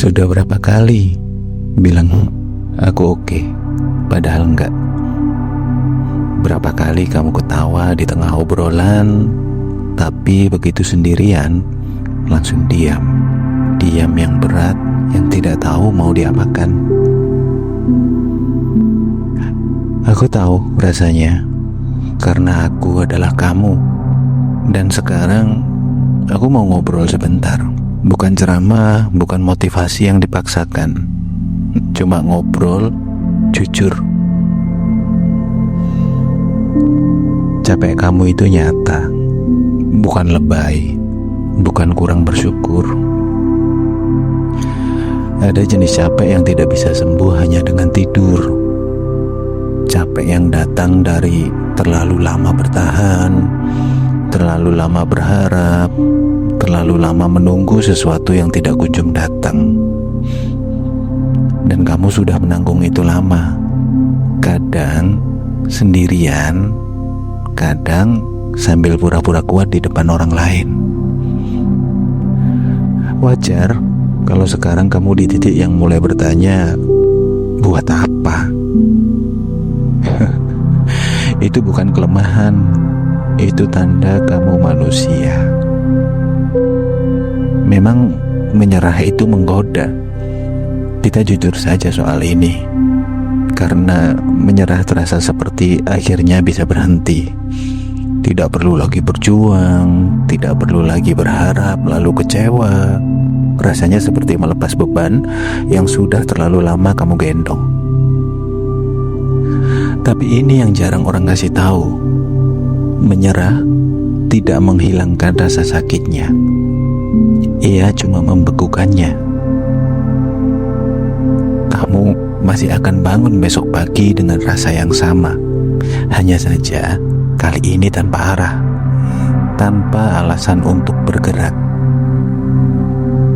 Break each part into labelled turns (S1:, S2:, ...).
S1: Sudah berapa kali bilang aku oke, padahal enggak. Berapa kali kamu ketawa di tengah obrolan, tapi begitu sendirian langsung diam. Diam yang berat, yang tidak tahu mau diapakan. Aku tahu rasanya, karena aku adalah kamu. Dan sekarang aku mau ngobrol sebentar. Bukan ceramah, bukan motivasi yang dipaksakan. Cuma ngobrol jujur. Capek kamu itu nyata, bukan lebay, bukan kurang bersyukur. Ada jenis capek yang tidak bisa sembuh hanya dengan tidur. Capek yang datang dari terlalu lama bertahan, terlalu lama berharap, terlalu lama menunggu sesuatu yang tidak kunjung datang. Dan kamu sudah menanggung itu lama. Kadang sendirian, kadang sambil pura-pura kuat di depan orang lain. Wajar kalau sekarang kamu di titik yang mulai bertanya, buat apa? Itu bukan kelemahan, itu tanda kamu manusia. Memang menyerah itu menggoda. Kita jujur saja soal ini, karena menyerah terasa seperti akhirnya bisa berhenti. Tidak perlu lagi berjuang, tidak perlu lagi berharap lalu kecewa. Rasanya seperti melepas beban yang sudah terlalu lama kamu gendong. Tapi ini yang jarang orang kasih tahu. Menyerah tidak menghilangkan rasa sakitnya. Ia cuma membekukannya. Kamu masih akan bangun besok pagi dengan rasa yang sama. Hanya saja kali ini tanpa arah, tanpa alasan untuk bergerak.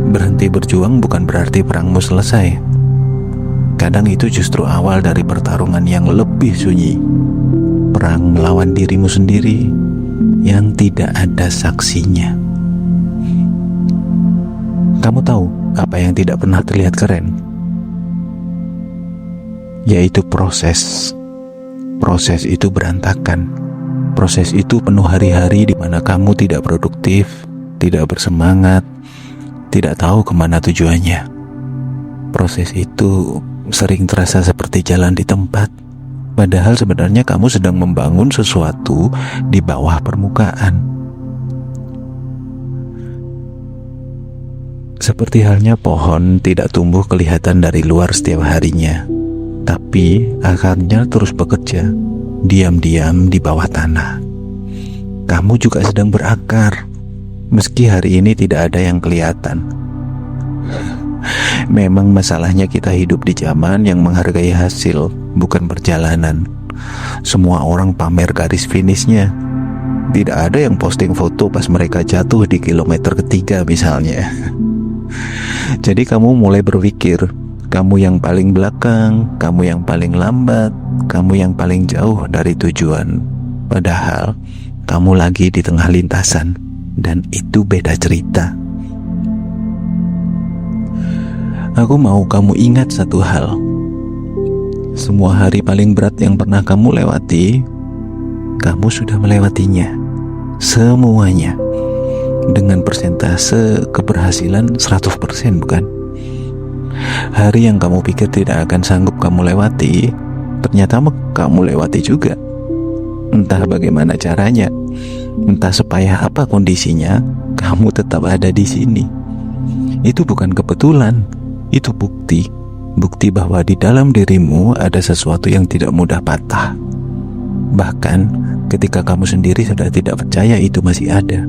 S1: Berhenti berjuang bukan berarti perangmu selesai. Kadang itu justru awal dari pertarungan yang lebih sunyi. Perang melawan dirimu sendiri yang tidak ada saksinya. Kamu tahu apa yang tidak pernah terlihat keren? Yaitu proses. Proses itu berantakan. Proses itu penuh hari-hari di mana kamu tidak produktif, tidak bersemangat, tidak tahu kemana tujuannya. Proses itu sering terasa seperti jalan di tempat, padahal sebenarnya kamu sedang membangun sesuatu di bawah permukaan. Seperti halnya pohon tidak tumbuh kelihatan dari luar setiap harinya, tapi akarnya terus bekerja, diam-diam di bawah tanah. Kamu juga sedang berakar, meski hari ini tidak ada yang kelihatan. Memang masalahnya kita hidup di zaman yang menghargai hasil, bukan perjalanan. Semua orang pamer garis finishnya. Tidak ada yang posting foto pas mereka jatuh di kilometer ketiga misalnya. Jadi kamu mulai berpikir, kamu yang paling belakang, kamu yang paling lambat, kamu yang paling jauh dari tujuan. Padahal kamu lagi di tengah lintasan, dan itu beda cerita. Aku mau kamu ingat satu hal. Semua hari paling berat yang pernah kamu lewati, kamu sudah melewatinya. Semuanya. Dengan persentase keberhasilan 100%, bukan? Hari yang kamu pikir tidak akan sanggup kamu lewati, ternyata kamu lewati juga. Entah bagaimana caranya, entah sepayah apa kondisinya, kamu tetap ada di sini. Itu bukan kebetulan. Itu bukti bahwa di dalam dirimu ada sesuatu yang tidak mudah patah. Bahkan ketika kamu sendiri sudah tidak percaya itu masih ada.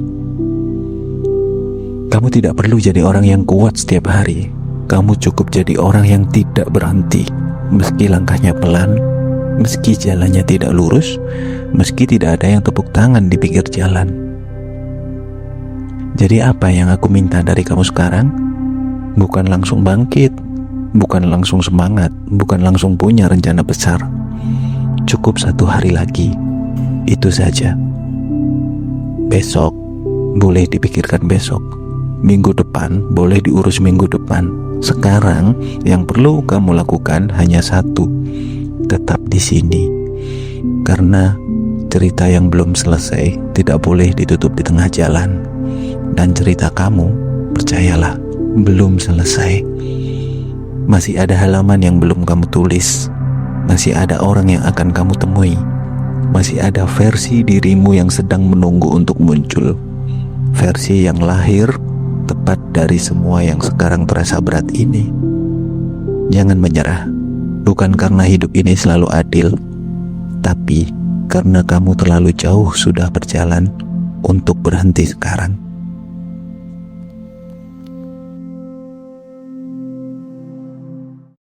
S1: Kamu tidak perlu jadi orang yang kuat setiap hari. Kamu cukup jadi orang yang tidak berhenti, meski langkahnya pelan, meski jalannya tidak lurus, meski tidak ada yang tepuk tangan di pinggir jalan. Jadi apa yang aku minta dari kamu sekarang? Bukan langsung bangkit, bukan langsung semangat, bukan langsung punya rencana besar. Cukup 1 hari lagi, itu saja. Besok boleh dipikirkan besok, minggu depan boleh diurus minggu depan. Sekarang yang perlu kamu lakukan hanya satu, tetap di sini. Karena cerita yang belum selesai tidak boleh ditutup di tengah jalan. Dan cerita kamu, percayalah, belum selesai. Masih ada halaman yang belum kamu tulis. Masih ada orang yang akan kamu temui. Masih ada versi dirimu yang sedang menunggu untuk muncul. Versi yang lahir tepat dari semua yang sekarang terasa berat ini. Jangan menyerah. Bukan karena hidup ini selalu adil, tapi karena kamu terlalu jauh sudah berjalan untuk berhenti sekarang.